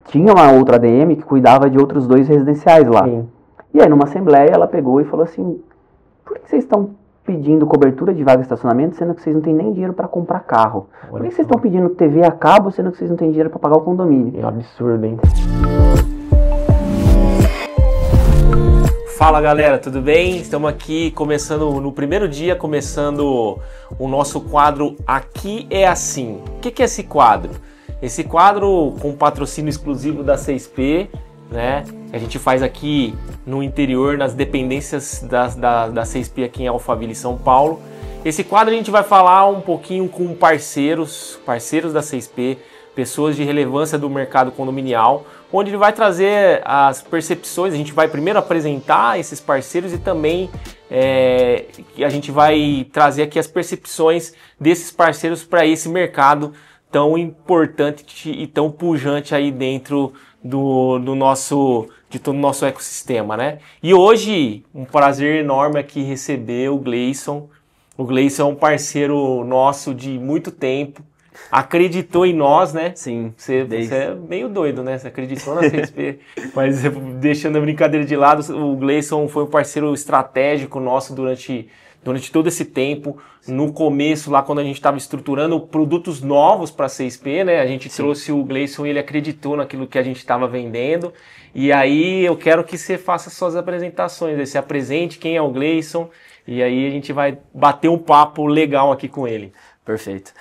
tinha uma outra ADM que cuidava de outros 2 residenciais lá. Sim. E aí, numa assembleia, ela pegou e falou assim, por que vocês estão pedindo cobertura de vaga de estacionamento, sendo que vocês não têm nem dinheiro para comprar carro? Por que vocês estão pedindo TV a cabo, sendo que vocês não têm dinheiro para pagar o condomínio? É um absurdo, hein? Fala galera, tudo bem? Estamos aqui começando no primeiro dia, começando o nosso quadro Aqui é Assim. O que é esse quadro? Esse quadro com patrocínio exclusivo da 6P, né? A gente faz aqui no interior, nas dependências da 6P aqui em Alphaville, São Paulo. Esse quadro a gente vai falar um pouquinho com parceiros da 6P, pessoas de relevância do mercado condominial, onde ele vai trazer as percepções. A gente vai primeiro apresentar esses parceiros e também a gente vai trazer aqui as percepções desses parceiros para esse mercado tão importante e tão pujante aí dentro de todo o nosso ecossistema, né? E hoje, um prazer enorme aqui receber o Gleison. O Gleison é um parceiro nosso de muito tempo. Acreditou em nós, né? Sim. Você é meio doido, né? Você acreditou na 6P. Mas deixando a brincadeira de lado, o Gleison foi um parceiro estratégico nosso durante todo esse tempo. No começo, lá quando a gente estava estruturando produtos novos para a 6P, né? A gente trouxe o Gleison e ele acreditou naquilo que a gente estava vendendo. E aí eu quero que você faça suas apresentações, se apresente quem é o Gleison, e aí a gente vai bater um papo legal aqui com ele. Perfeito.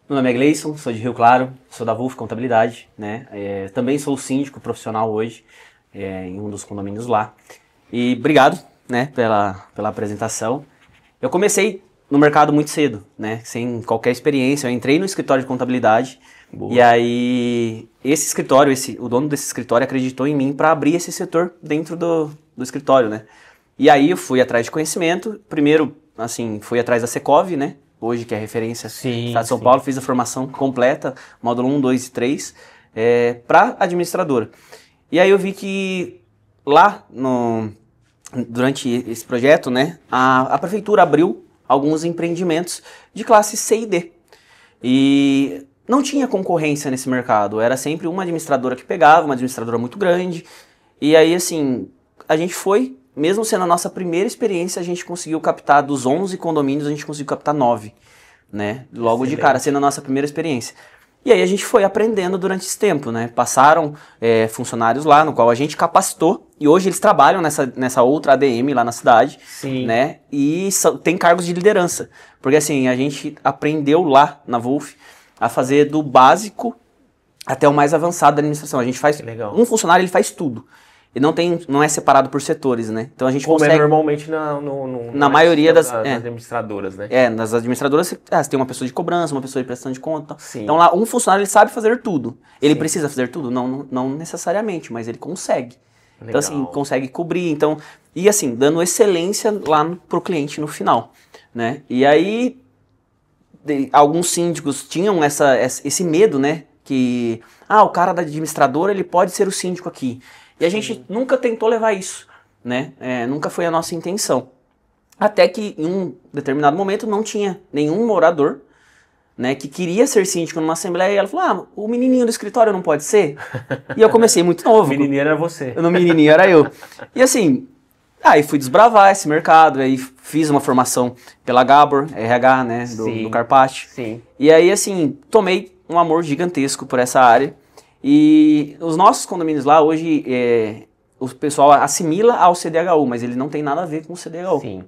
Meu nome é Gleison, sou de Rio Claro, sou da Wolf Contabilidade, né? Também sou síndico profissional hoje, em um dos condomínios lá. E obrigado, né, pela apresentação. Eu comecei no mercado muito cedo, né, sem qualquer experiência. Eu entrei no escritório de contabilidade. Boa. E aí esse escritório, o dono desse escritório acreditou em mim para abrir esse setor dentro do escritório, né? E aí eu fui atrás de conhecimento. Primeiro, assim, fui atrás da Secov, né? Hoje, que é referência no Estado de São Paulo, fiz a formação completa, módulo 1, 2 e 3, para administradora. E aí eu vi que lá, durante esse projeto, né, a prefeitura abriu alguns empreendimentos de classe C e D. E não tinha concorrência nesse mercado, era sempre uma administradora que pegava, uma administradora muito grande. E aí, assim, a gente foi... Mesmo sendo a nossa primeira experiência, a gente conseguiu captar dos 11 condomínios, a gente conseguiu captar 9, né? Logo de cara, sendo a nossa primeira experiência. E aí a gente foi aprendendo durante esse tempo, né? Passaram funcionários lá, no qual a gente capacitou, e hoje eles trabalham nessa outra ADM lá na cidade, né? E tem cargos de liderança. Porque assim, a gente aprendeu lá na Wolf a fazer do básico até o mais avançado da administração. A gente faz, um funcionário ele faz tudo. E não é separado por setores, né? Então a gente consegue... normalmente na maioria das administradoras, né? Nas administradoras você tem uma pessoa de cobrança, uma pessoa de prestação de conta. Sim. Então lá um funcionário ele sabe fazer tudo. Ele precisa fazer tudo? Não necessariamente, mas ele consegue. Legal. Então assim, consegue cobrir. Então, e assim, dando excelência lá pro cliente no final, né? E aí, alguns síndicos tinham esse medo, né? Que, o cara da administradora ele pode ser o síndico aqui. E a gente nunca tentou levar isso, né? Nunca foi a nossa intenção. Até que em um determinado momento não tinha nenhum morador, né, que queria ser síndico numa assembleia, e ela falou, o menininho do escritório não pode ser? E eu comecei muito novo. O menininho era você. O menininho era eu. E assim, aí fui desbravar esse mercado, aí fiz uma formação pela Gabor, RH, né, do Carpati. Sim. E aí assim, tomei um amor gigantesco por essa área. E os nossos condomínios lá, hoje, o pessoal assimila ao CDHU, mas ele não tem nada a ver com o CDHU. Sim.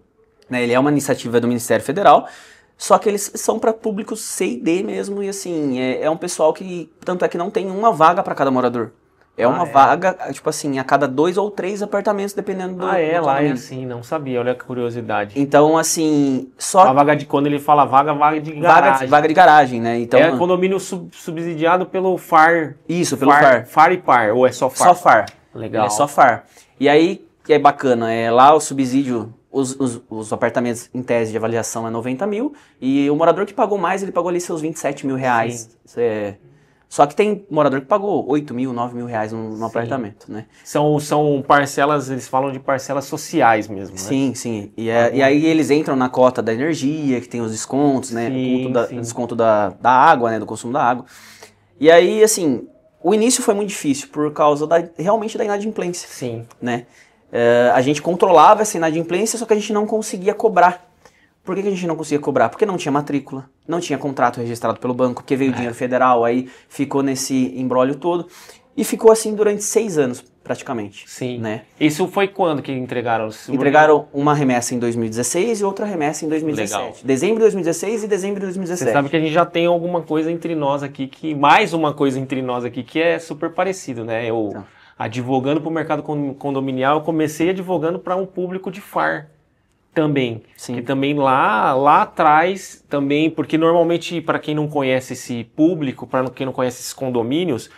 Né, ele é uma iniciativa do Ministério Federal, só que eles são para públicos C e D mesmo, e assim, é um pessoal que, tanto é que não tem uma vaga para cada morador. Uma vaga, tipo assim, a cada 2 ou 3 apartamentos, dependendo do lá é condomínio. assim, não sabia, olha que curiosidade. Então, assim, só... A vaga quando ele fala vaga de garagem. Vaga de garagem, né? Então, condomínio subsidiado pelo FAR. Isso, pelo FAR. FAR e PAR, ou é só FAR? Só FAR. Legal. Ele é só FAR. E aí, que é bacana, lá o subsídio, os apartamentos em tese de avaliação é 90 mil, e o morador que pagou mais, ele pagou ali seus 27 mil reais. Só que tem morador que pagou 8 mil, 9 mil reais no apartamento, né? São parcelas, eles falam de parcelas sociais mesmo, né? Sim. E aí eles entram na cota da energia, que tem os descontos, né? Desconto da água, né? Do consumo da água. E aí, assim, o início foi muito difícil por causa realmente da inadimplência. Sim. Né? A gente controlava essa inadimplência, só que a gente não conseguia cobrar. Por que a gente não conseguia cobrar? Porque não tinha matrícula, não tinha contrato registrado pelo banco, porque veio dinheiro federal, aí ficou nesse imbróglio todo. E ficou assim durante 6 anos, praticamente. Sim. Né? Isso foi quando que entregaram? Entregaram uma remessa em 2016 e outra remessa em 2017. Legal. Dezembro de 2016 e dezembro de 2017. Você sabe que a gente já tem alguma coisa entre nós aqui, mais uma coisa entre nós aqui, que é super parecido, né? Eu, advogando para o mercado condominial, eu comecei advogando para um público de FAR também. Sim. Que também lá atrás, também, porque normalmente, para quem não conhece esse público, para quem não conhece esses condomínios,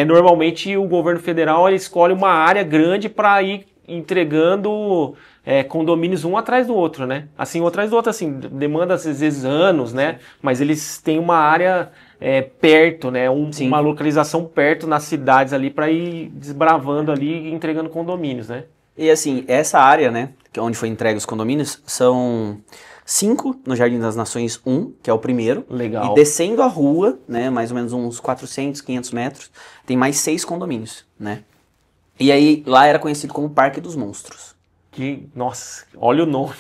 normalmente o governo federal ele escolhe uma área grande para ir entregando condomínios um atrás do outro, né? Assim, um atrás do outro, assim, demanda às vezes anos, né? Mas eles têm uma área perto, né? Uma localização perto nas cidades ali para ir desbravando ali e entregando condomínios, né? E assim, essa área, né, que é onde foi entregue os condomínios, são 5 no Jardim das Nações 1, que é o primeiro. Legal. E descendo a rua, né, mais ou menos uns 400, 500 metros, tem mais 6 condomínios, né? E aí, lá era conhecido como Parque dos Monstros. Nossa, olha o nome.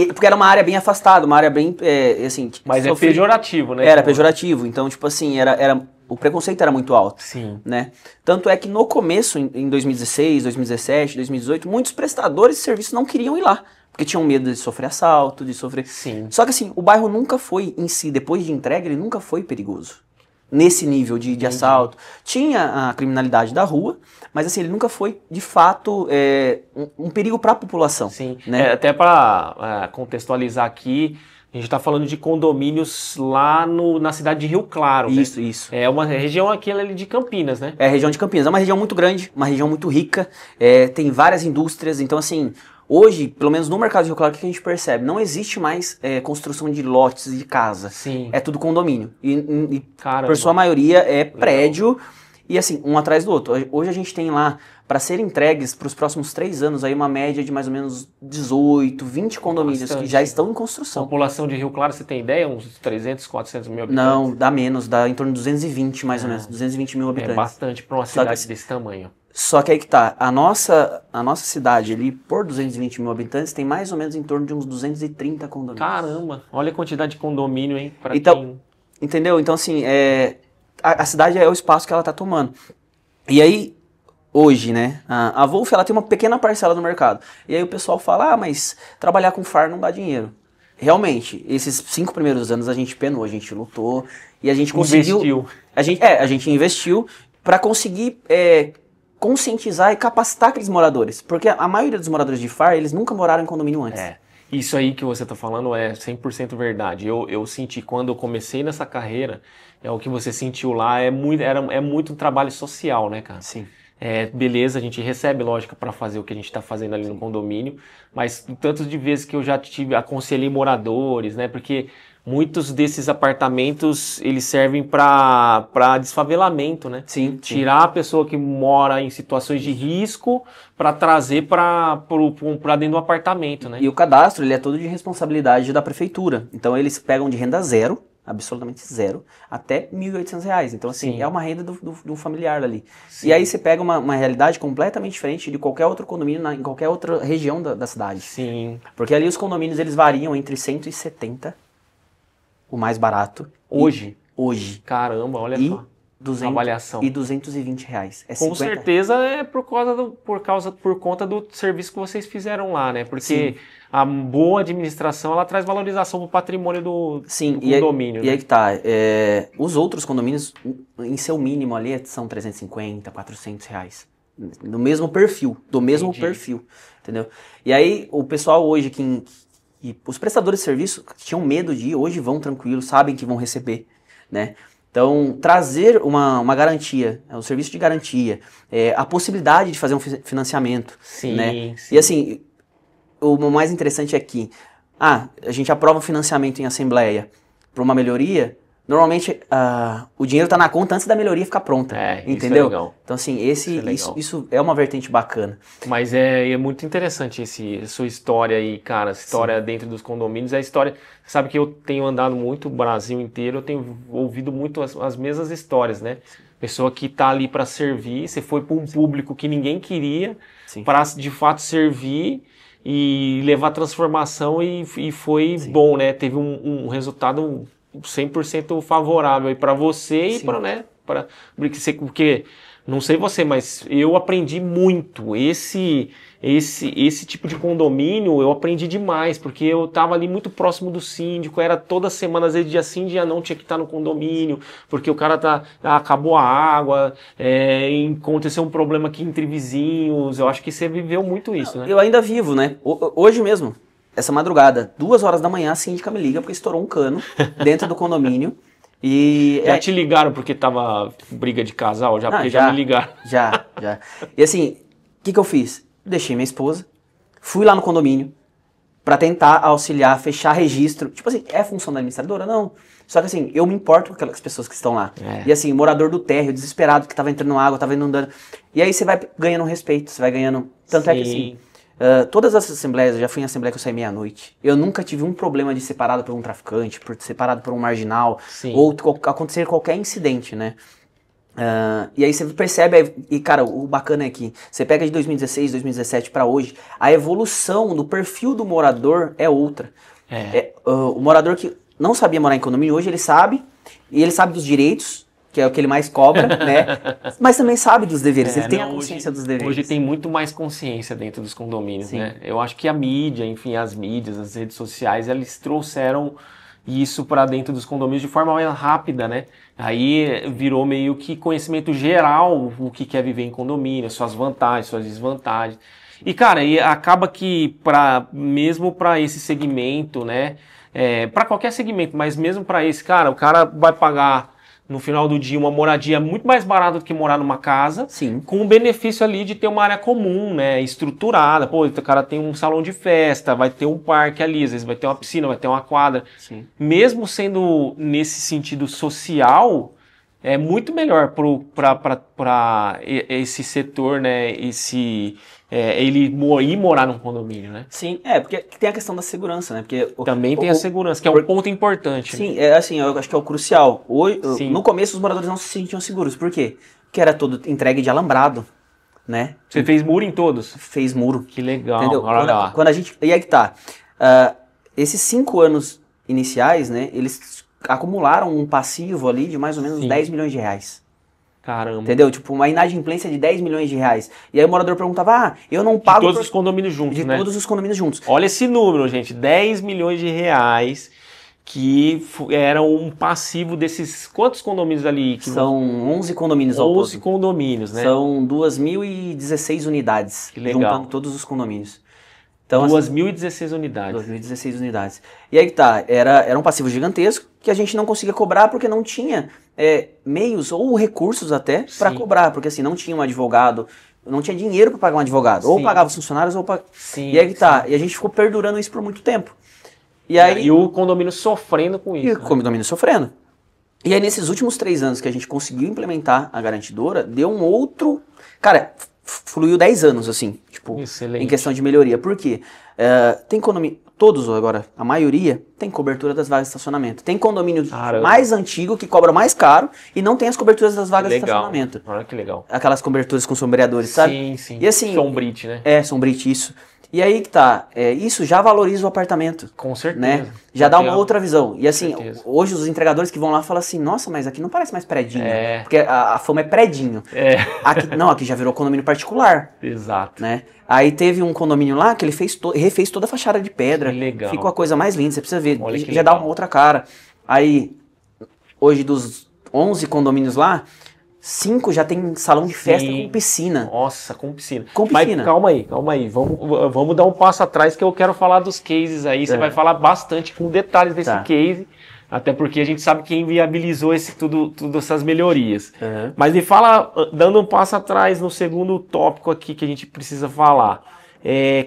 Porque era uma área bem afastada, uma área bem, assim... Mas é pejorativo, né? Era pejorativo, então, tipo assim, o preconceito era muito alto. Sim. Né? Tanto é que no começo, em 2016, 2017, 2018, muitos prestadores de serviço não queriam ir lá. Porque tinham medo de sofrer assalto, de sofrer... Sim. Só que assim, o bairro nunca foi, em si, depois de entrega, ele nunca foi perigoso. Nesse nível de assalto. Tinha a criminalidade da rua, mas assim, ele nunca foi, de fato, um perigo para a população. Sim. Né? Até para contextualizar aqui, a gente está falando de condomínios lá na cidade de Rio Claro. Isso, né? isso. É uma região aquela ali de Campinas, né? É a região de Campinas. É uma região muito grande, uma região muito rica, tem várias indústrias, então assim... Hoje, pelo menos no mercado de Rio Claro, o que a gente percebe? Não existe mais construção de lotes de casa. Sim. É tudo condomínio. E por sua maioria é prédio. Legal. E assim, um atrás do outro. Hoje a gente tem lá, para ser entregues para os próximos 3 anos, aí uma média de mais ou menos 18, 20 condomínios que já estão em construção. A população de Rio Claro, você tem ideia? Uns 300, 400 mil habitantes? Não, dá menos. Dá em torno de 220 mais ou menos. 220 mil habitantes. É bastante para uma cidade desse tamanho. Só que aí que tá, a nossa cidade ali, por 220 mil habitantes, tem mais ou menos em torno de uns 230 condomínios. Caramba, olha a quantidade de condomínio, hein? Então, entendeu? Então, assim, a cidade é o espaço que ela tá tomando. E aí, hoje, né, a Wolf, ela tem uma pequena parcela no mercado. E aí o pessoal fala, mas trabalhar com FAR não dá dinheiro. Realmente, esses 5 primeiros anos a gente penou, a gente lutou e a gente conseguiu... Investiu. A gente investiu para conseguir... conscientizar e capacitar aqueles moradores. Porque a maioria dos moradores de FAR, eles nunca moraram em condomínio antes. Isso aí que você está falando é 100% verdade. Eu senti, quando eu comecei nessa carreira, o que você sentiu lá é muito um trabalho social, né, cara? Sim. Beleza, a gente recebe, lógico, para fazer o que a gente está fazendo ali no condomínio, mas tantas de vezes que eu já aconselhei moradores, né, porque muitos desses apartamentos, eles servem para desfavelamento, né? Sim. Tirar a pessoa que mora em situações de risco para trazer para dentro do apartamento, né? E o cadastro, ele é todo de responsabilidade da prefeitura. Então, eles pegam de renda zero, absolutamente zero, até R$ 1.800. Então, assim, Sim. é uma renda do familiar ali. Sim. E aí você pega uma realidade completamente diferente de qualquer outro condomínio em qualquer outra região da cidade. Sim. Porque ali os condomínios, eles variam entre 170, o mais barato. Hoje? Hoje. Caramba, olha só. 200 avaliação. E R$220. Com certeza é por conta do serviço que vocês fizeram lá, né? Porque Sim. a boa administração, ela traz valorização do patrimônio do condomínio. E aí que tá. Os outros condomínios, em seu mínimo ali, são R$350, R$400. Do mesmo perfil. Entendi. Perfil. Entendeu? E aí, o pessoal hoje e os prestadores de serviço que tinham medo de ir, hoje vão tranquilos, sabem que vão receber, né? Então, trazer uma garantia, um serviço de garantia, a possibilidade de fazer um financiamento, Sim, né? sim. E assim, o mais interessante é que, a gente aprova o financiamento em assembleia para uma melhoria, normalmente o dinheiro está na conta antes da melhoria ficar pronta, entendeu? Isso é legal. Então assim, isso é uma vertente bacana. Mas é muito interessante sua história aí, cara, essa história Sim. dentro dos condomínios, a história, você sabe que eu tenho andado muito o Brasil inteiro, eu tenho ouvido muito as mesmas histórias, né? pessoa que tá ali para servir, você foi para um público que ninguém queria, Sim. para de fato servir e levar transformação e foi Sim. bom, né? Teve um resultado 100% favorável para você e Sim. para, né? Porque não sei você, mas eu aprendi muito. Esse tipo de condomínio eu aprendi demais, porque eu estava ali muito próximo do síndico, era toda semana, às vezes dia sim, dia não, tinha que estar no condomínio, porque o cara acabou a água, aconteceu um problema aqui entre vizinhos. Eu acho que você viveu muito isso, né? Eu ainda vivo, né? Hoje mesmo, essa madrugada, 2 horas da manhã, a síndica me liga porque estourou um cano dentro do condomínio. E já te ligaram porque tava briga de casal? Porque já me ligaram. Já. E assim, o que eu fiz? Deixei minha esposa, fui lá no condomínio pra tentar auxiliar, fechar registro. Tipo assim, é função da administradora? Não. Só que assim, eu me importo com aquelas pessoas que estão lá. E assim, morador do térreo, desesperado, que tava entrando água, tava inundando. E aí você vai ganhando respeito, você vai ganhando... Tanto é que assim... todas as assembleias, eu já fui em assembleia que eu saí meia-noite, eu nunca tive um problema de ser separado por um traficante, separado por um marginal, ou acontecer qualquer incidente, né? E aí você percebe, e cara, o bacana é que você pega de 2016, 2017 para hoje, a evolução do perfil do morador é outra. O morador que não sabia morar em condomínio, hoje ele sabe, e ele sabe dos direitos, que é o que ele mais cobra, né? Mas também sabe dos deveres, ele tem a consciência dos deveres. Hoje tem muito mais consciência dentro dos condomínios, né? Eu acho que a mídia, enfim, as mídias, as redes sociais, eles trouxeram isso para dentro dos condomínios de forma mais rápida, né? Aí virou meio que conhecimento geral o que quer viver em condomínio, suas vantagens, suas desvantagens. E, cara, e acaba que mesmo para esse segmento, né? Para qualquer segmento, mas mesmo para esse, cara, o cara vai pagar no final do dia uma moradia muito mais barata do que morar numa casa, com o benefício ali de ter uma área comum, né, estruturada. Pô, o cara tem um salão de festa, vai ter um parque ali, às vezes vai ter uma piscina, vai ter uma quadra. Mesmo sendo nesse sentido social, é muito melhor para esse setor, né, ele ir morar num condomínio, né? Sim, porque tem a questão da segurança, né? Porque também tem a segurança, que é um ponto importante. Sim, né? Assim, eu acho que é o crucial. No começo os moradores não se sentiam seguros. Por quê? Porque era todo entregue de alambrado, né? Você fez muro em todos? Fez muro. Que legal. Entendeu? Quando a gente... E aí que tá. Esses 5 anos iniciais, né? Eles acumularam um passivo ali de mais ou menos 10 milhões de reais. Caramba. Entendeu? Tipo, uma inadimplência de 10 milhões de reais. E aí o morador perguntava, eu não pago... De todos os condomínios juntos, né? De todos os condomínios juntos. Olha esse número, gente. 10 milhões de reais que eram um passivo desses... Quantos condomínios ali? São 11 condomínios ao todo. 11 condomínios, né? São 2.016 unidades. Que legal. Juntando todos os condomínios. Então, 2.016 unidades. 2.016 unidades. E aí que tá, era um passivo gigantesco que a gente não conseguia cobrar porque não tinha meios ou recursos até para cobrar, porque assim, não tinha um advogado, não tinha dinheiro para pagar um advogado, ou pagava os funcionários ou pagava... E aí que tá, e a gente ficou perdurando isso por muito tempo. E o condomínio sofrendo com isso. E o condomínio sofrendo. E aí nesses últimos 3 anos que a gente conseguiu implementar a garantidora, deu um outro... Cara, fluiu 10 anos, assim, tipo, excelente. Em questão de melhoria. Por quê? Tem condomínio, todos agora, a maioria, tem cobertura das vagas de estacionamento. Tem condomínio mais antigo que cobra mais caro e não tem as coberturas das vagas de estacionamento. Olha que legal. Aquelas coberturas com sombreadores, sabe? Sim, sim. E assim, sombrite, né? Sombrite, isso. E aí que tá, isso já valoriza o apartamento. Com certeza. Né? Já dá uma outra visão. E assim, hoje os entregadores que vão lá falam assim, nossa, mas aqui não parece mais predinho. Porque a fama é predinho. Aqui já virou condomínio particular. Exato. Né? Aí teve um condomínio lá que ele refez toda a fachada de pedra. Que legal. Ficou a coisa mais linda, você precisa ver. Olha que já legal. dá uma outra cara. Aí, hoje dos 11 condomínios lá, 5 já tem salão de festa com piscina. Nossa, com piscina. Com piscina. Mas calma aí. Vamos dar um passo atrás que eu quero falar dos cases aí. Você vai falar bastante com detalhes desse case. Até porque a gente sabe quem viabilizou tudo essas melhorias. Mas me fala, dando um passo atrás no segundo tópico aqui que a gente precisa falar.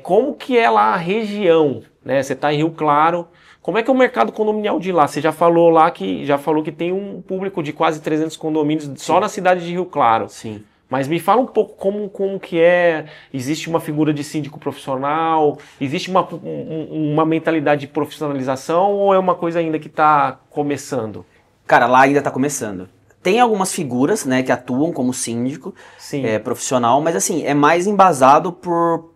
Como que é lá a região? Né? Você está em Rio Claro. Como é que é o mercado condominial de lá? Você já falou que tem um público de quase 300 condomínios só na cidade de Rio Claro. Sim. Mas me fala um pouco como que é, existe uma figura de síndico profissional, existe uma mentalidade de profissionalização ou é uma coisa ainda que está começando? Cara, lá ainda está começando. tem algumas figuras, né, que atuam como síndico Sim. Profissional, mas assim, é mais embasado por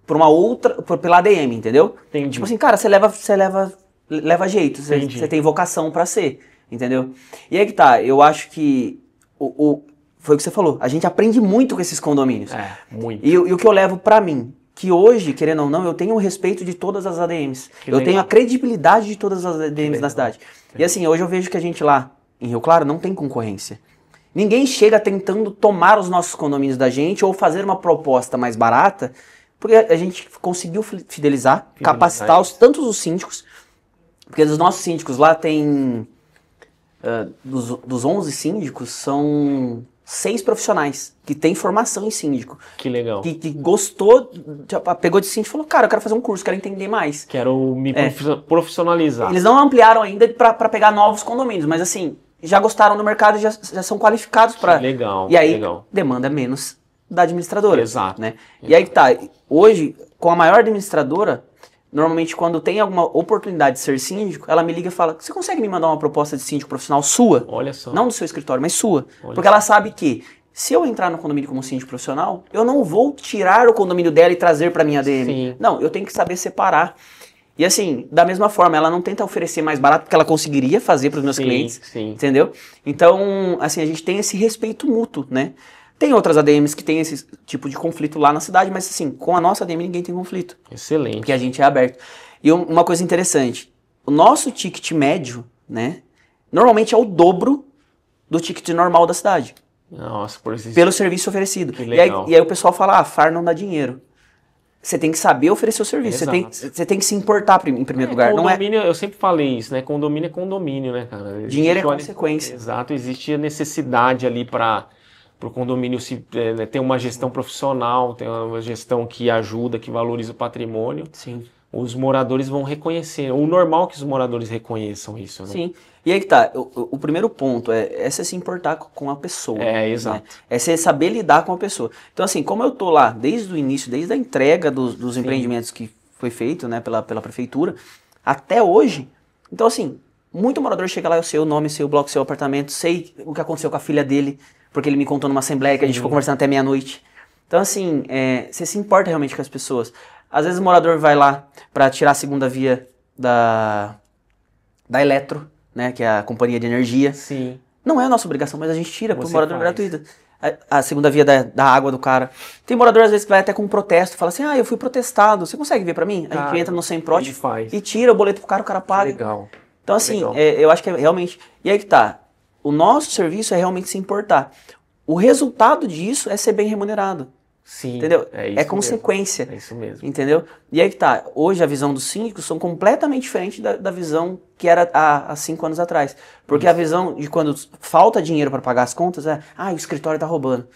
uma outra, pela ADM, entendeu? Entendi. Tipo assim, cara, leva jeito, você tem vocação pra ser, entendeu? E aí que tá, eu acho que foi o que você falou, a gente aprende muito com esses condomínios. Muito. E o que eu levo pra mim, que hoje, querendo ou não, eu tenho o respeito de todas as ADMs. Eu tenho a credibilidade de todas as ADMs na cidade. E assim, hoje eu vejo que a gente lá em Rio Claro não tem concorrência. Ninguém chega tentando tomar os nossos condomínios da gente ou fazer uma proposta mais barata, porque a gente conseguiu fidelizar, capacitar tanto os síndicos, porque os nossos síndicos lá tem, dos 11 síndicos, são 6 profissionais que têm formação em síndico. Que legal. Que gostou, pegou de síndico e falou, cara, eu quero fazer um curso, quero entender mais. Quero me profissionalizar. Eles não ampliaram ainda para pegar novos condomínios, mas assim, já gostaram do mercado e já são qualificados para... Legal. E aí, legal. demanda menos da administradora. Exato. Né? E aí que tá, hoje, com a maior administradora, normalmente quando tem alguma oportunidade de ser síndico, ela me liga e fala, você consegue me mandar uma proposta de síndico profissional sua? Olha só. Não do seu escritório, mas sua. Olha porque ela sabe que se eu entrar no condomínio como síndico profissional, eu não vou tirar o condomínio dela e trazer para minha ADM. Sim. Não, eu tenho que saber separar. E assim, da mesma forma, ela não tenta oferecer mais barato porque ela conseguiria fazer para os meus clientes, entendeu? Então, assim, a gente tem esse respeito mútuo, né? Tem outras ADMs que tem esse tipo de conflito lá na cidade, mas assim, com a nossa ADM ninguém tem conflito. Excelente. Porque a gente é aberto. E uma coisa interessante, o nosso ticket médio, né, normalmente é o dobro do ticket normal da cidade. Nossa, pelo serviço oferecido. Que legal. E aí o pessoal fala, FAR não dá dinheiro. Você tem que saber oferecer o serviço, você tem que se importar em primeiro lugar. Condomínio, eu sempre falei isso, né? Condomínio é condomínio, né, cara? Dinheiro é consequência. Exato, existe a necessidade ali para o condomínio ter uma gestão profissional, ter uma gestão que ajuda, que valoriza o patrimônio. Sim. Os moradores vão reconhecer. O normal é que os moradores reconheçam isso, né? Sim. E aí que tá, o primeiro ponto é você se importar com a pessoa. Exato. Né? É você saber lidar com a pessoa. Então assim, como eu tô lá desde o início, desde a entrega dos empreendimentos que foi feito, né, pela prefeitura, até hoje, então assim, muito morador chega lá, eu sei o nome, sei o bloco, sei o apartamento, sei o que aconteceu com a filha dele, porque ele me contou numa assembleia que a gente ficou conversando até meia-noite. Então assim, você se importa realmente com as pessoas. Às vezes o morador vai lá para tirar a segunda via da Eletro, né, que é a companhia de energia. Sim. Não é a nossa obrigação, mas a gente tira pro morador gratuita. A segunda via da água do cara. Tem morador às vezes que vai até com um protesto, fala assim, eu fui protestado, você consegue ver pra mim? A gente entra no Semprot e tira o boleto pro cara, o cara paga. Legal. Então assim, eu acho que é realmente... E aí que tá, o nosso serviço é realmente se importar. O resultado disso é ser bem remunerado. Sim, entendeu? É consequência. Mesmo. É isso mesmo. Entendeu? E aí que tá, hoje a visão dos síndicos são completamente diferente da visão que era há 5 anos atrás. Porque a visão de quando falta dinheiro para pagar as contas é, o escritório tá roubando.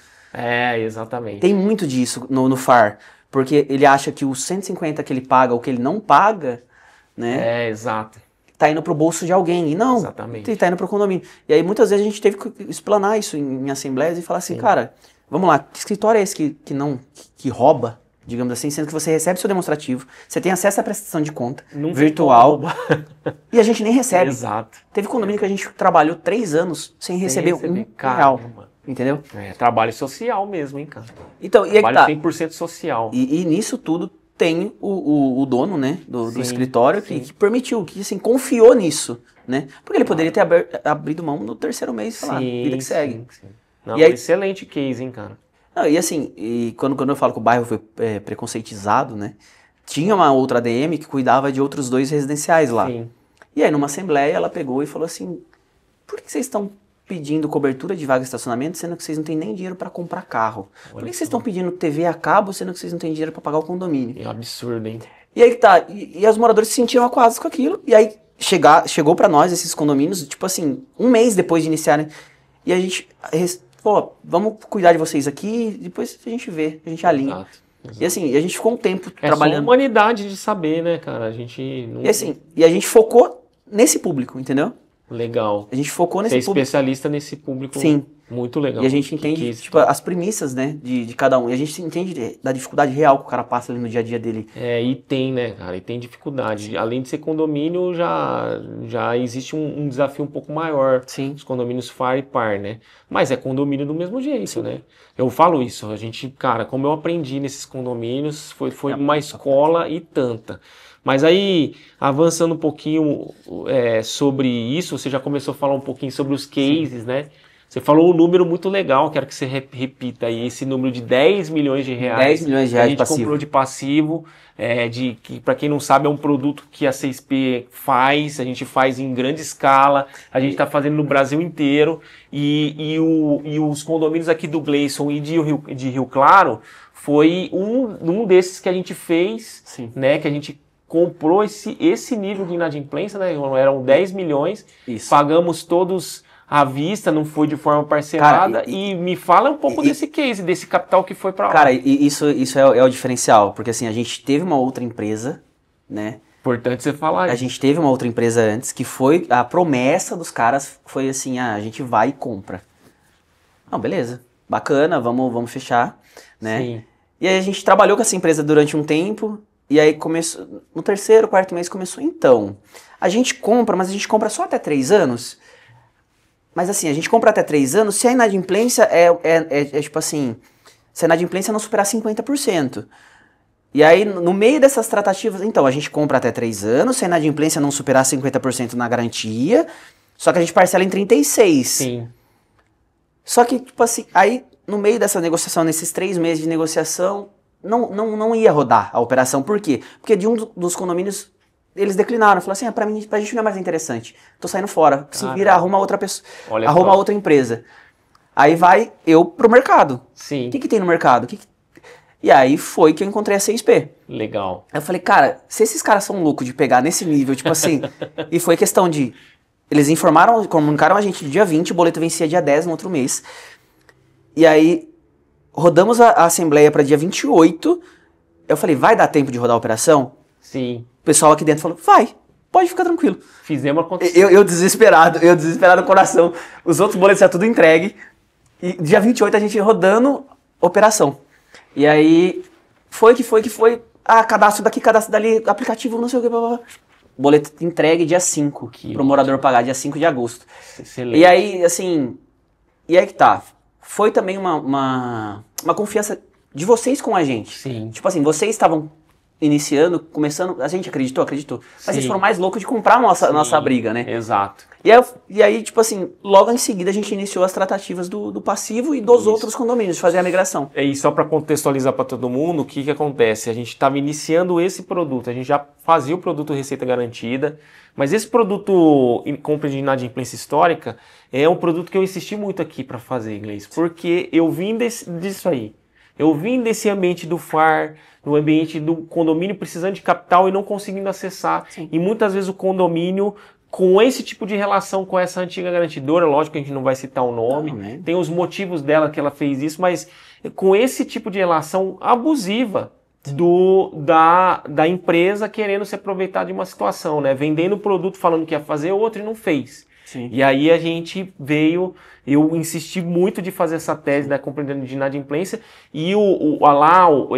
Exatamente. Tem muito disso no FAR, porque ele acha que os 150 que ele paga ou que ele não paga, né? Exato. Tá indo pro bolso de alguém. E não, exatamente. Tá indo pro condomínio. E aí muitas vezes a gente teve que explanar isso em assembleias e falar assim, cara... Vamos lá, que escritório é esse que rouba, digamos assim, sendo que você recebe seu demonstrativo, você tem acesso à prestação de conta virtual e a gente nem recebe. Exato. Teve condomínio que a gente trabalhou 3 anos sem receber um real, entendeu? Trabalho social mesmo, hein, cara? Então, e aí trabalho que tá. 100% social. E nisso tudo tem o dono, né, do escritório que permitiu, que assim, confiou nisso, né? Porque ele poderia ter abrido mão no 3º mês, sei lá, vida que segue. Sim. Não, e aí, excelente case, hein, cara? Não, e assim, quando eu falo que o bairro foi preconceitizado, né? Tinha uma outra ADM que cuidava de outros 2 residenciais lá. Sim. E aí, numa assembleia, ela pegou e falou assim, por que vocês estão pedindo cobertura de vaga de estacionamento, sendo que vocês não têm nem dinheiro para comprar carro? Por que vocês estão pedindo TV a cabo, sendo que vocês não têm dinheiro para pagar o condomínio? É um absurdo, hein? E aí que tá, e os moradores se sentiam acuados com aquilo, e aí chegou para nós esses condomínios, tipo assim, 1 mês depois de iniciarem, e a gente... vamos cuidar de vocês aqui, depois a gente vê, a gente alinha. Exato. E assim, a gente ficou um tempo trabalhando... É só humanidade de saber, né, cara? A gente... Não... E assim, a gente focou nesse público, entendeu? Legal. A gente focou nesse público. Especialista nesse público. Sim. Muito legal. E a gente entende, tipo, as premissas, né, de cada um. E a gente entende da dificuldade real que o cara passa ali no dia a dia dele. E tem, né, cara? E tem dificuldade. Além de ser condomínio, já existe um desafio um pouco maior. Sim. Os condomínios FAR e PAR, né? Mas é condomínio do mesmo jeito, né? Eu falo isso, a gente, cara, como eu aprendi nesses condomínios, foi uma escola e tanta. Mas aí, avançando um pouquinho sobre isso, você já começou a falar um pouquinho sobre os cases, né? Você falou um número muito legal, quero que você repita aí, esse número de 10 milhões de reais. 10 milhões de reais que a gente comprou de passivo, que para quem não sabe é um produto que a 6P faz, a gente faz em grande escala, a gente está fazendo no Brasil inteiro, e os condomínios aqui do Gleison e de Rio Claro foi um desses que a gente fez, né, que a gente comprou esse nível de inadimplência, né, eram 10 milhões, pagamos todos à vista, não foi de forma parcelada. Cara, e me fala um pouco desse case, desse capital que foi para lá. Cara, isso é o diferencial, porque assim, a gente teve uma outra empresa, né? Importante você falar isso. A gente teve uma outra empresa antes, que foi, a promessa dos caras foi assim, a gente vai e compra. Não, beleza, bacana, vamos fechar, né? Sim. E aí a gente trabalhou com essa empresa durante um tempo, e aí começou, no terceiro, quarto mês começou, então, a gente compra, mas a gente compra só até 3 anos. Mas assim, a gente compra até 3 anos, se a inadimplência é tipo assim, se a inadimplência não superar 50%. E aí, no meio dessas tratativas, então, a gente compra até 3 anos, se a inadimplência não superar 50% na garantia, só que a gente parcela em 36. Sim. Só que, tipo assim, aí, no meio dessa negociação, nesses 3 meses de negociação, não ia rodar a operação. Por quê? Porque de um dos condomínios, eles declinaram, falaram assim, pra gente não é mais interessante, tô saindo fora, se vira, arruma outra pessoa, arruma outra empresa. Aí vai eu pro mercado. Sim. O que tem no mercado? E aí foi que eu encontrei a 6P. Legal. Aí eu falei, cara, se esses caras são loucos de pegar nesse nível, tipo assim, e foi questão de, eles comunicaram a gente no dia 20, o boleto vencia dia 10 no outro mês, e aí rodamos a assembleia para dia 28, eu falei, vai dar tempo de rodar a operação? Sim. O pessoal aqui dentro falou, vai, pode ficar tranquilo. Fizemos acontecer. Eu desesperado no coração. Os outros boletos já tudo entregue. E dia 28 a gente rodando operação. E aí, foi. Cadastro daqui, cadastro dali, aplicativo, não sei o que, blá, blá, blá. Boleto entregue dia 5, pro morador pagar, dia 5 de agosto. Excelente. E aí, assim, que tá. Foi também uma confiança de vocês com a gente. Sim. Tipo assim, vocês estavam iniciando, começando, a gente acreditou. Mas eles foram mais loucos de comprar a nossa briga, né? Exato. E aí, tipo assim, logo em seguida a gente iniciou as tratativas do passivo e dos outros condomínios, de fazer a migração. E só para contextualizar para todo mundo, o que acontece? A gente estava iniciando esse produto, a gente já fazia o produto Receita Garantida, mas esse produto compra de inadimplência histórica é um produto que eu insisti muito aqui para fazer, inglês, porque eu vim disso aí. Eu vim desse ambiente do FAR, no ambiente do condomínio precisando de capital e não conseguindo acessar. Sim. E muitas vezes o condomínio, com esse tipo de relação com essa antiga garantidora, lógico que a gente não vai citar o nome, tem os motivos dela que ela fez isso, mas com esse tipo de relação abusiva da empresa querendo se aproveitar de uma situação, né? Vendendo o produto, falando que ia fazer outro e não fez. Sim. E aí a gente eu insisti muito de fazer essa tese da compra de inadimplência e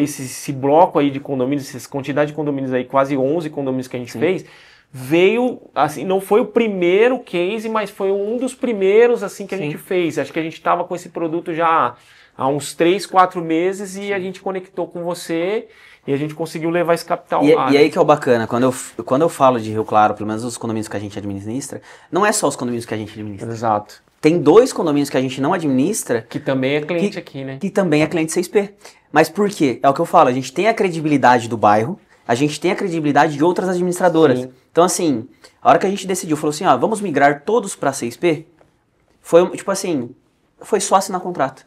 esse bloco aí de condomínios, essa quantidade de condomínios aí, quase 11 condomínios que a gente fez, veio, assim, não foi o primeiro case, mas foi um dos primeiros, assim, que a gente fez. Acho que a gente estava com esse produto já há uns 3, 4 meses e a gente conectou com você e a gente conseguiu levar esse capital lá. E aí que é o bacana, quando eu falo de Rio Claro, pelo menos os condomínios que a gente administra, não é só os condomínios que a gente administra. Exato. Tem 2 condomínios que a gente não administra. Que também é cliente aqui, né? Que também é cliente 6P. Mas por quê? É o que eu falo, a gente tem a credibilidade do bairro, a gente tem a credibilidade de outras administradoras. Sim. Então, assim, a hora que a gente decidiu, falou assim, vamos migrar todos para 6P, foi, tipo assim, foi só assinar contrato.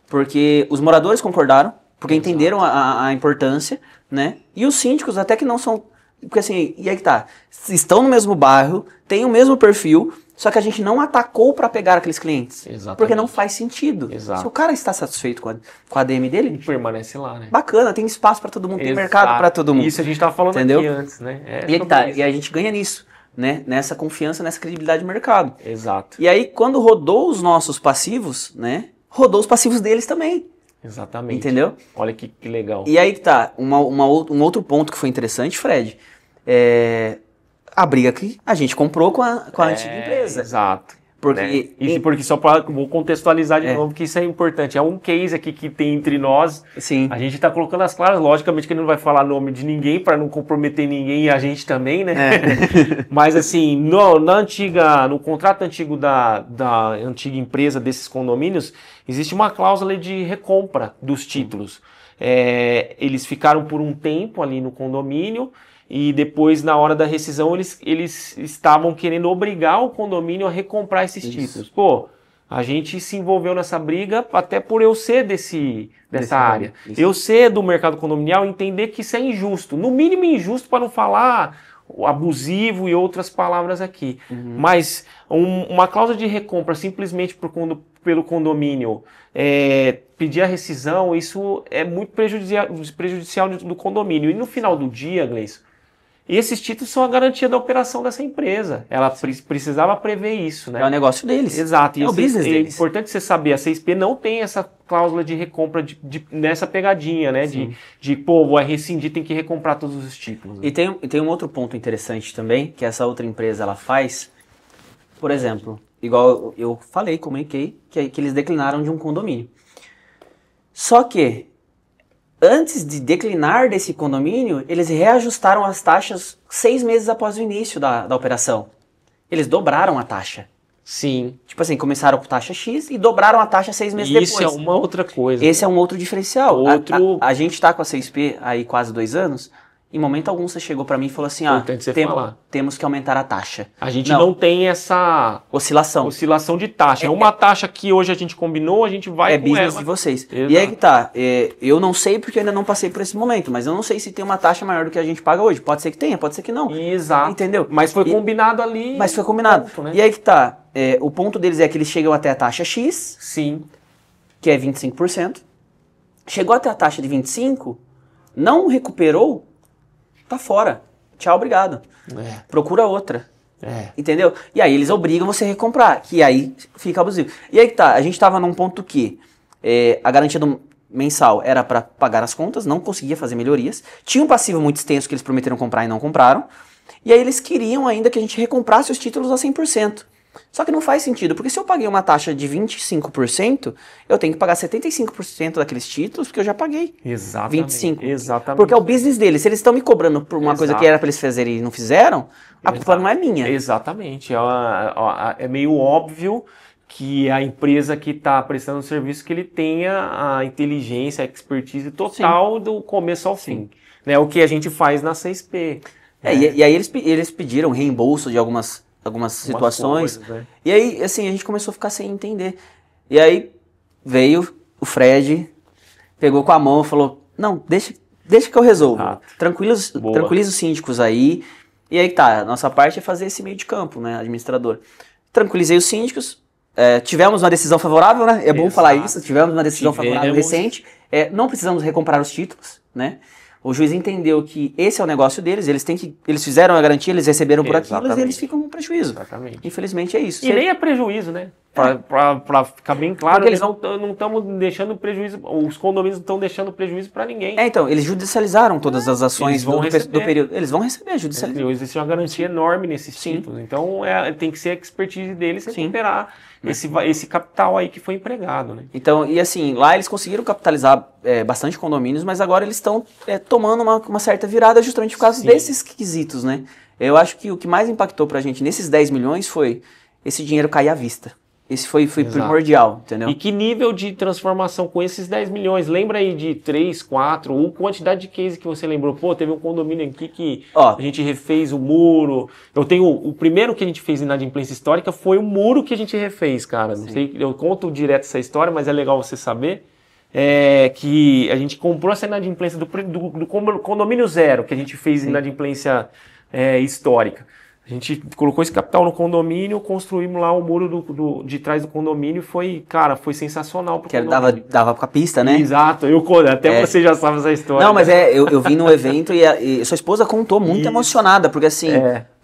Porque os moradores concordaram, porque entenderam a importância, né? E os síndicos até que não são... Porque assim, e aí que tá, estão no mesmo bairro, têm o mesmo perfil, só que a gente não atacou para pegar aqueles clientes. Exatamente. Porque não faz sentido. Exato. Se o cara está satisfeito com a ADM dele... Ele permanece lá, né? Bacana, tem espaço para todo mundo, tem mercado para todo mundo. Isso a gente estava falando aqui antes, né? E aí que tá, e a gente ganha nisso. né, nessa confiança, nessa credibilidade de mercado. Exato. E aí, quando rodou os nossos passivos, né, rodou os passivos deles também. Exatamente. Entendeu? Olha que legal. E aí que tá, um outro ponto que foi interessante, Fred, a briga que a gente comprou com a antiga empresa. Exato. Porque, né? Isso porque vou contextualizar de novo, que isso é importante. É um case aqui que tem entre nós. Sim. A gente está colocando as claras, logicamente que ele não vai falar nome de ninguém para não comprometer ninguém e a gente também, né? Mas assim, no contrato antigo da antiga empresa desses condomínios, existe uma cláusula de recompra dos títulos. Eles ficaram por um tempo ali no condomínio. E depois, na hora da rescisão, eles estavam querendo obrigar o condomínio a recomprar esses títulos. Pô, a gente se envolveu nessa briga até por eu ser dessa área. Isso. Eu ser do mercado condominial, entender que isso é injusto. No mínimo injusto, para não falar abusivo e outras palavras aqui. Mas uma cláusula de recompra simplesmente pelo condomínio pedir a rescisão, isso é muito prejudicial do condomínio. E no final do dia, Gleison, esses títulos são a garantia da operação dessa empresa. Ela precisava prever isso, né? É o negócio deles. Exato. É o business deles. É importante você saber, a CSP não tem essa cláusula de recompra nessa pegadinha, né? Vai rescindir, tem que recomprar todos os títulos. Né? E tem um outro ponto interessante também, que essa outra empresa ela faz. Por exemplo, igual eu falei, comuniquei, que eles declinaram de um condomínio. Só que antes de declinar desse condomínio, eles reajustaram as taxas 6 meses após o início da operação. Eles dobraram a taxa. Sim. Tipo assim, começaram com taxa X e dobraram a taxa 6 meses depois. Isso é uma outra coisa. Esse é um outro diferencial. A gente está com a 6P aí quase 2 anos. Em momento algum você chegou para mim e falou assim, temos que aumentar a taxa. A gente não tem essa oscilação de taxa. É uma taxa que hoje a gente combinou, a gente vai com ela. É business de vocês. Exato. E aí que tá, eu não sei porque eu ainda não passei por esse momento, mas eu não sei se tem uma taxa maior do que a gente paga hoje. Pode ser que tenha, pode ser que não. Exato. Entendeu? Mas foi combinado ali. Mas foi combinado. Ponto, né? E aí que tá, o ponto deles é que eles chegam até a taxa X. Sim. Que é 25%. Chegou até a taxa de 25%, não recuperou, tá fora. Tchau, obrigado. Procura outra. Entendeu? E aí eles obrigam você a recomprar, que aí fica abusivo. E aí que tá, a gente tava num ponto que a garantia do mensal era para pagar as contas, não conseguia fazer melhorias. Tinha um passivo muito extenso que eles prometeram comprar e não compraram. E aí eles queriam ainda que a gente recomprasse os títulos a 100%. Só que não faz sentido, porque se eu paguei uma taxa de 25%, eu tenho que pagar 75% daqueles títulos, porque eu já paguei. Exatamente. 25%. Exatamente. Porque é o business deles. Se eles estão me cobrando por uma coisa que era para eles fazerem e não fizeram, a culpa não é minha. Exatamente. É meio óbvio que a empresa que está prestando o serviço, que ele tenha a inteligência, a expertise total do começo ao fim. Né? O que a gente faz na 6P. E aí eles pediram reembolso de algumas situações, coisas, né? E aí, assim, a gente começou a ficar sem entender. E aí veio o Fred, pegou com a mão e falou, não, deixa que eu resolvo. Tranquiliza os síndicos aí. E aí tá, a nossa parte é fazer esse meio de campo, né, administrador. Tranquilizei os síndicos, tivemos uma decisão favorável, né, bom falar isso, tivemos uma decisão favorável recente, não precisamos recomprar os títulos, né. O juiz entendeu que esse é o negócio deles, eles fizeram a garantia, eles receberam por aquilo, e eles ficam com prejuízo. Exatamente. Infelizmente é isso. E nem é prejuízo, né? Para ficar bem claro, eles não estamos deixando prejuízo, os condomínios não estão deixando prejuízo para ninguém. Então, eles judicializaram todas as ações do período. Eles vão receber, judicializaram. Existe uma garantia enorme nesses títulos, então tem que ser a expertise deles recuperar esse capital aí que foi empregado, né? Então, e assim, lá eles conseguiram capitalizar bastante condomínios, mas agora eles estão tomando uma certa virada justamente por causa desses quesitos, né? Eu acho que o que mais impactou pra gente nesses 10 milhões foi esse dinheiro cair à vista. Esse foi primordial, entendeu? E que nível de transformação com esses 10 milhões? Lembra aí de 3, 4, ou quantidade de case que você lembrou? Pô, teve um condomínio aqui que a gente refez o muro. Eu tenho o primeiro que a gente fez em inadimplência histórica foi o muro que a gente refez, cara. Não sei, eu conto direto essa história, mas é legal você saber. Que a gente comprou essa inadimplência do condomínio zero, que a gente fez em inadimplência histórica. A gente colocou esse capital no condomínio, construímos lá o muro de trás do condomínio e foi sensacional. Que dava com a pista, né? Exato, você já sabe essa história. Não, mas eu vim no evento e sua esposa contou muito emocionada, porque assim,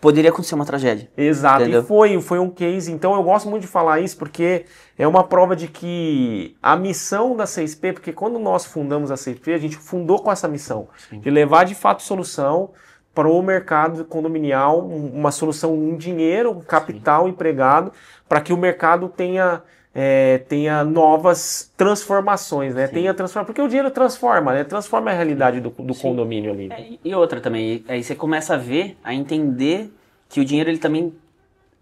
poderia acontecer uma tragédia. Exato, entendeu? E foi um case. Então eu gosto muito de falar isso porque é uma prova de que a missão da 6P, porque quando nós fundamos a 6P, a gente fundou com essa missão, de levar de fato solução para o mercado condominial, uma solução, um dinheiro, um capital empregado, para que o mercado tenha novas transformações, né? Porque o dinheiro transforma, né? Transforma a realidade do condomínio ali. E outra também, aí você começa a ver, a entender que o dinheiro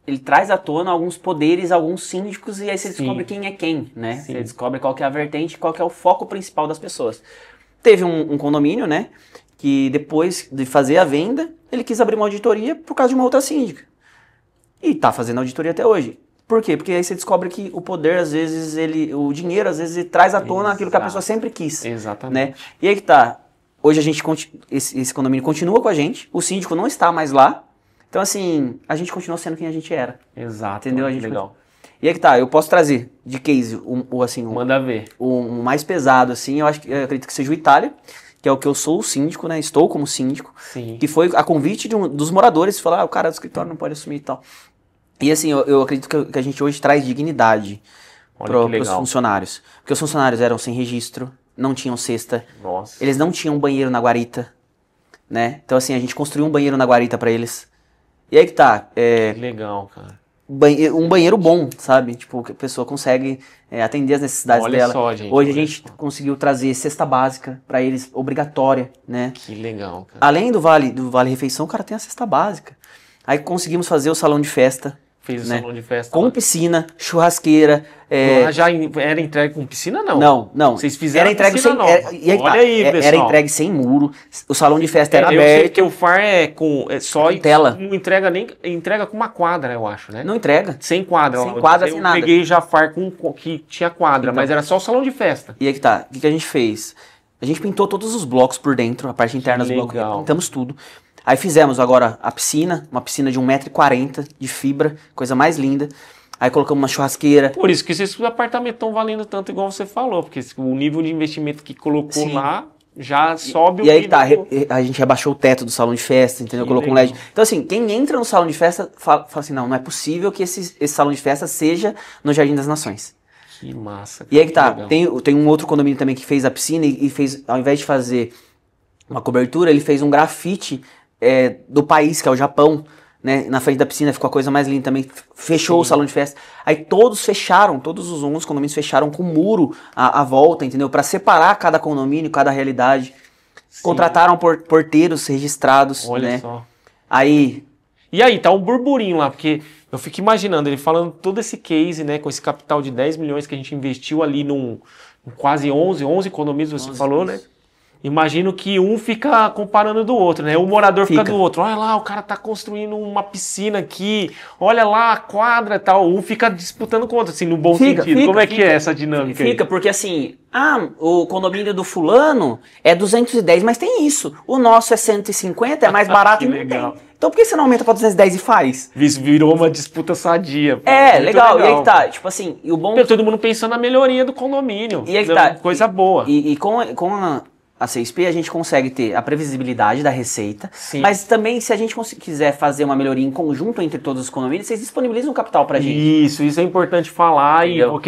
ele traz à tona alguns poderes, alguns síndicos, e aí você descobre quem é quem, né? Sim. Você descobre qual que é a vertente, qual que é o foco principal das pessoas. Teve um condomínio, né? Que depois de fazer a venda, ele quis abrir uma auditoria por causa de uma outra síndica. E tá fazendo auditoria até hoje. Por quê? Porque aí você descobre que o poder, às vezes, o dinheiro, às vezes, ele traz à tona aquilo que a pessoa sempre quis. Exatamente. Né? E aí que tá. Hoje esse condomínio continua com a gente, o síndico não está mais lá. Então, assim, a gente continua sendo quem a gente era. Exato. Entendeu? Legal. E aí que tá, eu posso trazer de case, Manda ver. o mais pesado, assim, eu acredito que seja o Itália, que é o que eu sou o síndico, né? Estou como síndico. Sim. Que foi a convite dos moradores, falar, o cara do escritório não pode assumir e tal. E assim, eu acredito que a gente hoje traz dignidade para os funcionários. Porque os funcionários eram sem registro, não tinham cesta, Nossa. eles não tinham banheiro na guarita, né? Então assim, a gente construiu um banheiro na guarita para eles. E aí que tá. Que legal, cara. Um banheiro bom, sabe? Tipo, que a pessoa consegue atender as necessidades Olha dela. só, gente, hoje a gente conseguiu trazer cesta básica para eles, obrigatória, né? Que legal, cara. Além do Vale Refeição, o cara tem a cesta básica. Aí conseguimos fazer o salão de festa. Fez o salão de festa com lá. piscina, churrasqueira. Já era entregue com piscina, não? Não. Vocês fizeram era entregue piscina sem, Olha aí, pessoal. Era entregue sem muro. O salão de festa era Eu aberto. sei que o FAR só com tela. Não entrega com uma quadra, eu acho, né? Não entrega. Sem quadra. Sem quadra, sem nada. Eu peguei já FAR que tinha quadra, Então, mas era só o salão de festa. E aí que tá. O que a gente fez? A gente pintou todos os blocos por dentro, a parte interna dos blocos. Pintamos tudo. Aí fizemos agora a piscina, uma piscina de 1,40 m de fibra, coisa mais linda. Aí colocamos uma churrasqueira. Por isso que esses apartamentos estão valendo tanto igual você falou, porque o nível de investimento que colocou lá já sobe o nível. E aí tá, a gente abaixou o teto do salão de festa, entendeu? Colocou um LED. Então assim, quem entra no salão de festa fala assim, não é possível que esse salão de festa seja no Jardim das Nações. Que massa. E aí que tá, tem um outro condomínio também que fez a piscina e fez, ao invés de fazer uma cobertura, ele fez um grafite do país, que é o Japão, né? Na frente da piscina ficou a coisa mais linda também, fechou o salão de festa. Aí todos os 11 condomínios fecharam com muro à volta, entendeu? Para separar cada condomínio, cada realidade. Sim. Contrataram porteiros registrados, olha né? Só. Aí... E aí, tá um burburinho lá, porque eu fico imaginando ele falando todo esse case, né, com esse capital de 10 milhões que a gente investiu ali num quase 11 condomínios, você falou, né? Imagino que um fica comparando do outro, né? O morador fica do outro. Olha lá, o cara tá construindo uma piscina aqui. Olha lá, a quadra e tal. Um fica disputando com o outro, assim, no bom sentido. Como é que é essa dinâmica aí? Porque assim, o condomínio do fulano é 210, mas tem isso. O nosso é 150, é mais barato e não legal. tem. Então por que você não aumenta pra 210 e faz? Virou uma disputa sadia. Pô. Legal. E aí que tá, tipo assim, e o bom... Todo mundo pensando na melhoria do condomínio. E aí que tá. Coisa boa. E com a 6P a gente consegue ter a previsibilidade da receita, sim, mas também se a gente quiser fazer uma melhoria em conjunto entre todos os condomínios, vocês disponibilizam capital pra gente. Isso é importante falar,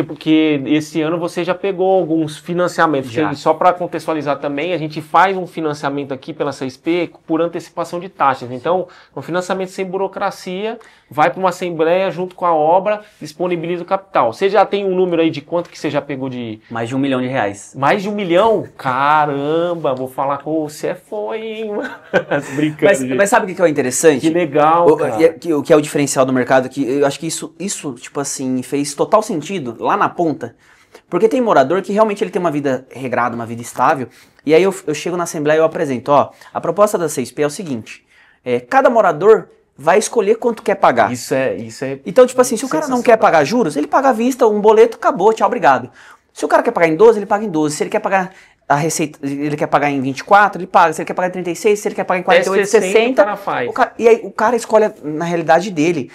porque esse ano você já pegou alguns financiamentos. Só para contextualizar também, a gente faz um financiamento aqui pela 6P por antecipação de taxas. Então, um financiamento sem burocracia, vai para uma assembleia junto com a obra, disponibiliza o capital. Você já tem um número aí de quanto que você já pegou de... Mais de R$1 milhão. Mais de R$1 milhão? Caramba, vou falar com você, hein? Brincando. Mas sabe o que é o interessante? Que legal, cara. O que é o diferencial do mercado, que eu acho que isso, tipo assim, fez total sentido lá na ponta. Porque tem morador que realmente ele tem uma vida regrada, uma vida estável, e aí eu chego na assembleia e eu apresento, a proposta da 6P é o seguinte, cada morador vai escolher quanto quer pagar. Isso é. Então, tipo assim, se o cara não quer pagar juros, ele paga à vista, um boleto, acabou, tchau, obrigado. Se o cara quer pagar em 12, ele paga em 12. Se ele quer pagar a receita, ele quer pagar em 24, ele paga. Se ele quer pagar em 36, se ele quer pagar em 48, 60, o cara faz. E aí o cara escolhe na realidade dele.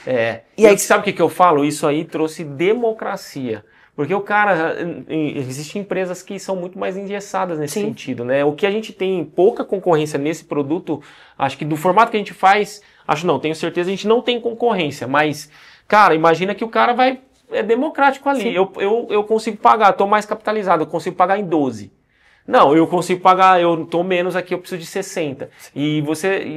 E aí, sabe o que eu falo? Isso aí trouxe democracia. Porque o cara, existem empresas que são muito mais engessadas nesse sentido, né? O que a gente tem pouca concorrência nesse produto, acho que do formato que a gente faz, Acho não, tenho certeza, a gente não tem concorrência, mas, cara, imagina que o cara vai, é democrático ali, eu consigo pagar, tô mais capitalizado, eu consigo pagar em 12. Não, eu consigo pagar, eu tô menos aqui, eu preciso de 60. E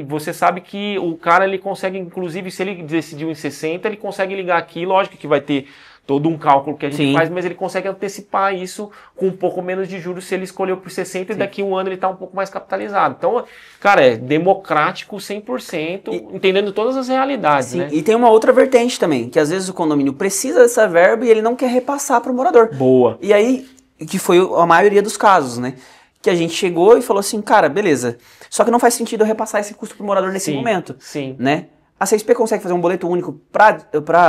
você sabe que o cara, ele consegue, inclusive, se ele decidiu em 60, ele consegue ligar aqui, lógico que vai ter todo um cálculo que a gente faz, mas ele consegue antecipar isso com um pouco menos de juros se ele escolheu por 60 e daqui a um ano ele está um pouco mais capitalizado. Então, cara, é democrático 100%, entendendo todas as realidades, né? E tem uma outra vertente também, que às vezes o condomínio precisa dessa verba e ele não quer repassar para o morador. Boa. E aí, que foi a maioria dos casos, né? Que a gente chegou e falou assim, cara, beleza, só que não faz sentido eu repassar esse custo para o morador nesse momento. Sim. Né? A CSP consegue fazer um boleto único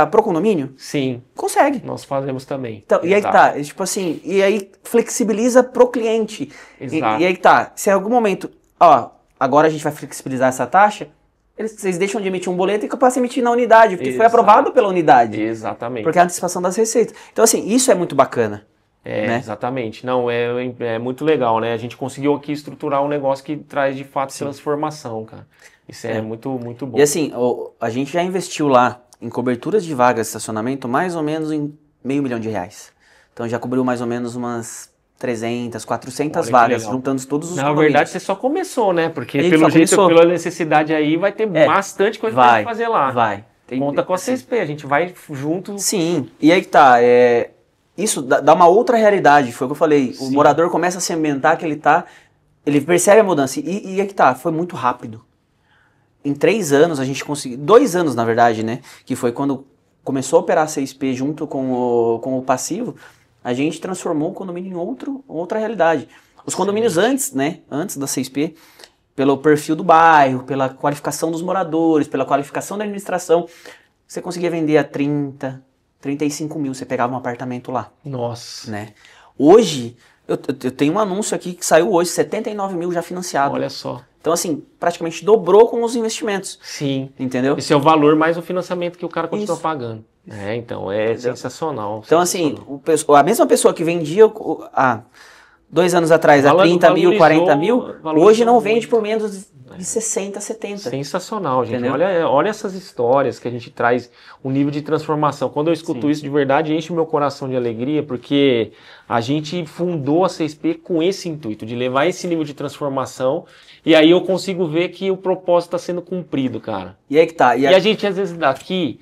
pro condomínio? Sim. Consegue. Nós fazemos também. Então, e aí que tá, tipo assim, e aí flexibiliza pro cliente. Exato. E aí que tá, se em algum momento, ó, agora a gente vai flexibilizar essa taxa, vocês deixam de emitir um boleto e que passa a emitir na unidade, porque foi aprovado pela unidade. Exatamente. Porque é a antecipação das receitas. Então assim, isso é muito bacana. Né? Exatamente. Não, é muito legal, né? A gente conseguiu aqui estruturar um negócio que traz de fato transformação, cara. Isso é muito, muito bom. E assim, a gente já investiu lá em coberturas de vagas de estacionamento mais ou menos em R$500 mil. Então já cobriu mais ou menos umas 300, 400 vagas, juntando todos os condomínios. Na verdade, você só começou, né? Porque pelo jeito, pela necessidade aí, vai ter bastante coisa pra gente fazer lá. Vai. Conta com a CSP, a gente vai junto. Sim, e aí que tá, isso dá uma outra realidade, foi o que eu falei. O morador começa a se ambientar que ele percebe a mudança. E aí que tá, foi muito rápido. Em 3 anos a gente conseguiu, 2 anos na verdade, né? Que foi quando começou a operar a CSP junto com o passivo, a gente transformou o condomínio em outra realidade. Os condomínios antes, né? Antes da CSP, pelo perfil do bairro, pela qualificação dos moradores, pela qualificação da administração, você conseguia vender a 30, 35 mil, você pegava um apartamento lá. Nossa. Né? Hoje, eu tenho um anúncio aqui que saiu hoje, 79 mil já financiado. Olha só. Então, assim, praticamente dobrou com os investimentos. Sim. Entendeu? Esse é o valor mais o financiamento que o cara continua pagando. Então, sensacional. Então, assim, a mesma pessoa que vendia há 2 anos atrás a 30 mil, 40 mil, hoje não vende por menos de 60, 70. Sensacional, gente. Olha essas histórias que a gente traz, o nível de transformação. Quando eu escuto isso de verdade, enche o meu coração de alegria, porque a gente fundou a CSP com esse intuito, de levar esse nível de transformação, e aí eu consigo ver que o propósito está sendo cumprido, cara. E aí que tá. E a gente, às vezes, daqui,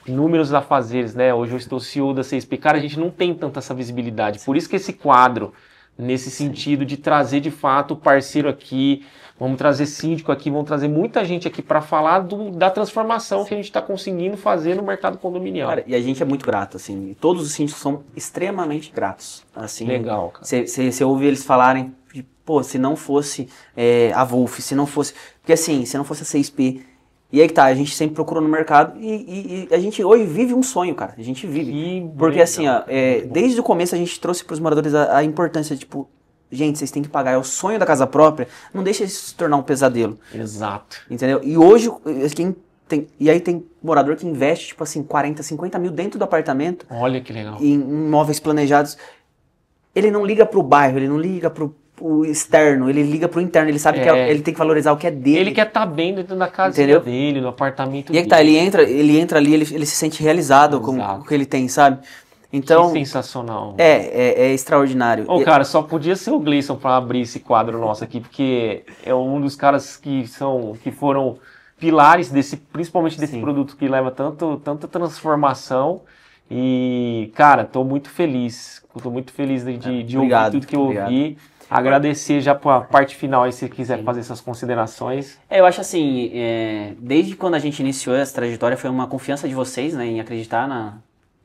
números a fazeres, né? Hoje eu estou CEO da CSP, cara, a gente não tem tanta essa visibilidade. Por isso que esse quadro, nesse sentido de trazer de fato o parceiro aqui, vamos trazer síndico aqui, vamos trazer muita gente aqui para falar da transformação que a gente está conseguindo fazer no mercado condominial. Cara, e a gente é muito grato, assim, todos os síndicos são extremamente gratos. Assim, legal, cara. Você ouve eles falarem, pô, se não fosse a Wolf, se não fosse... Porque assim, se não fosse a CSP... E aí que tá, a gente sempre procura no mercado e a gente hoje vive um sonho, cara. A gente vive. Porque legal, assim, ó, desde o começo a gente trouxe pros moradores a importância, tipo, gente, vocês têm que pagar, é o sonho da casa própria, não deixa isso se tornar um pesadelo. Exato. Entendeu? E hoje, e aí tem morador que investe, tipo assim, 40, 50 mil dentro do apartamento. Olha que legal. Em imóveis planejados. Ele não liga pro bairro, ele não liga pro externo, ele liga pro interno, ele sabe que ele tem que valorizar o que é dele. Ele quer estar bem dentro da casa dele, no apartamento dele. E aí tá, ele entra ali, ele se sente realizado com o que ele tem, sabe? Então, que sensacional. É extraordinário. Cara, só podia ser o Gleison para abrir esse quadro nosso aqui, porque é um dos caras que foram pilares principalmente desse produto que leva tanta transformação. E, cara, tô muito feliz. Tô muito feliz de ouvir tudo que eu ouvi. Agradecer já para a parte final aí, se quiser fazer essas considerações. Eu acho assim, desde quando a gente iniciou essa trajetória, foi uma confiança de vocês, né, em acreditar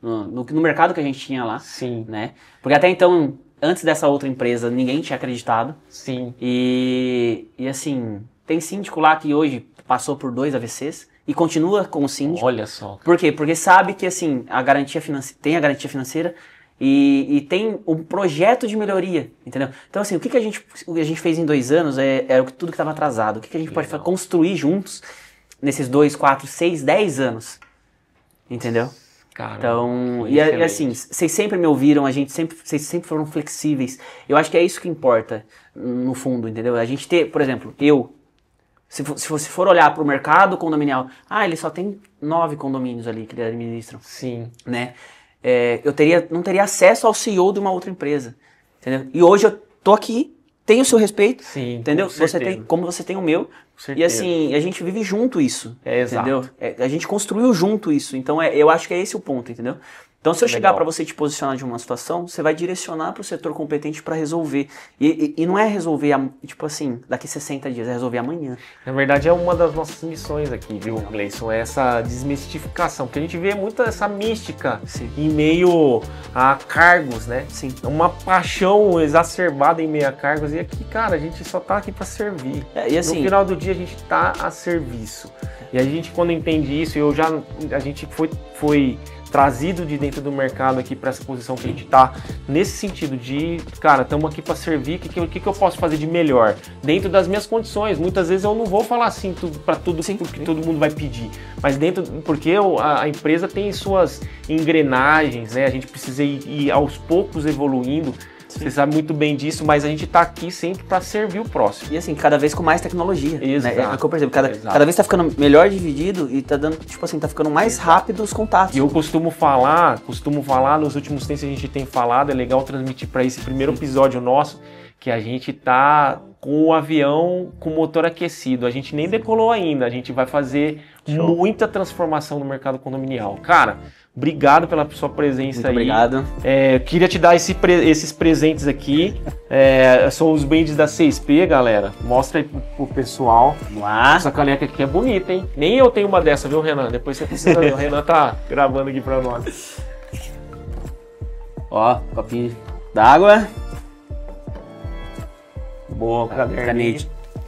no mercado que a gente tinha lá. Sim. Né? Porque até então, antes dessa outra empresa, ninguém tinha acreditado. Sim. E assim, tem síndico lá que hoje passou por 2 AVCs e continua com o síndico. Olha só. Por quê? Porque sabe que assim, tem a garantia financeira e tem um projeto de melhoria, entendeu? Então assim, o que a gente fez em 2 anos tudo que estava atrasado. O que a gente pode construir juntos nesses 2, 4, 6, 10 anos, entendeu? Caramba, então, e assim, vocês sempre me ouviram, vocês sempre foram flexíveis. Eu acho que é isso que importa, no fundo, entendeu? A gente ter, por exemplo, Se você for olhar para o mercado condominial, ele só tem 9 condomínios ali que ele administra. Sim. Né? Eu não teria acesso ao CEO de uma outra empresa. Entendeu? E hoje eu tô aqui, tenho o seu respeito. Sim, entendeu? Como você tem o meu. E assim, a gente vive junto isso. Entendeu? A gente construiu junto isso. Então eu acho que é esse o ponto, entendeu? Então, se eu chegar para você te posicionar de uma situação, você vai direcionar para o setor competente para resolver. E não é resolver, tipo assim, daqui 60 dias, é resolver amanhã. Na verdade, é uma das nossas missões aqui, viu, Gleison? É essa desmistificação, porque a gente vê muito essa mística em meio a cargos, né? Sim. Uma paixão exacerbada em meio a cargos. E aqui, cara, a gente só tá aqui para servir. E assim, no final do dia, a gente tá a serviço. E a gente, quando entende isso, a gente foi trazido de dentro do mercado aqui para essa posição que a gente está, nesse sentido de, cara, estamos aqui para servir, o que eu posso fazer de melhor? Dentro das minhas condições. Muitas vezes eu não vou falar assim para tudo que todo mundo vai pedir, mas porque a empresa tem suas engrenagens, né? A gente precisa ir aos poucos evoluindo. Você sabe muito bem disso, mas a gente está aqui sempre para servir o próximo. E assim, cada vez com mais tecnologia. Exato. Né? É o que eu percebo. Cada vez está ficando melhor dividido e tá dando, tipo assim, tá ficando mais rápido os contatos. E eu costumo falar, nos últimos tempos a gente tem falado, é legal transmitir para esse primeiro episódio nosso, que a gente tá com o avião com motor aquecido. A gente nem decolou ainda, a gente vai fazer muita transformação no mercado condominial. Cara, obrigado pela sua presença. Muito obrigado. Queria te dar esses presentes aqui. São os brindes da 6P, galera. Mostra aí pro pessoal. Vamos lá. Essa caneca aqui é bonita, hein? Nem eu tenho uma dessa, viu, Renan? Depois você precisa ver. O Renan tá gravando aqui pra nós. Ó, copinho d'água. Boa,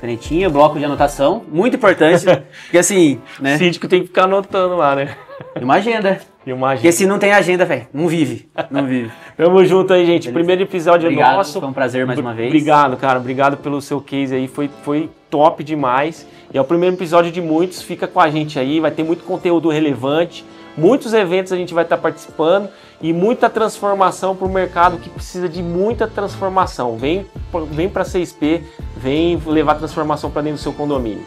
canetinha, bloco de anotação. Muito importante. Porque assim, né? O síndico tem que ficar anotando lá, né? E uma agenda. Porque se não tem agenda, velho, não vive. Não vive. Tamo junto aí, gente. Beleza. Primeiro episódio nosso. Foi um prazer mais uma vez. Obrigado, cara. Obrigado pelo seu case aí. Foi top demais. E é o primeiro episódio de muitos. Fica com a gente aí. Vai ter muito conteúdo relevante. Muitos eventos a gente vai estar participando. E muita transformação para o mercado que precisa de muita transformação. Vem para 6P. Vem levar transformação para dentro do seu condomínio.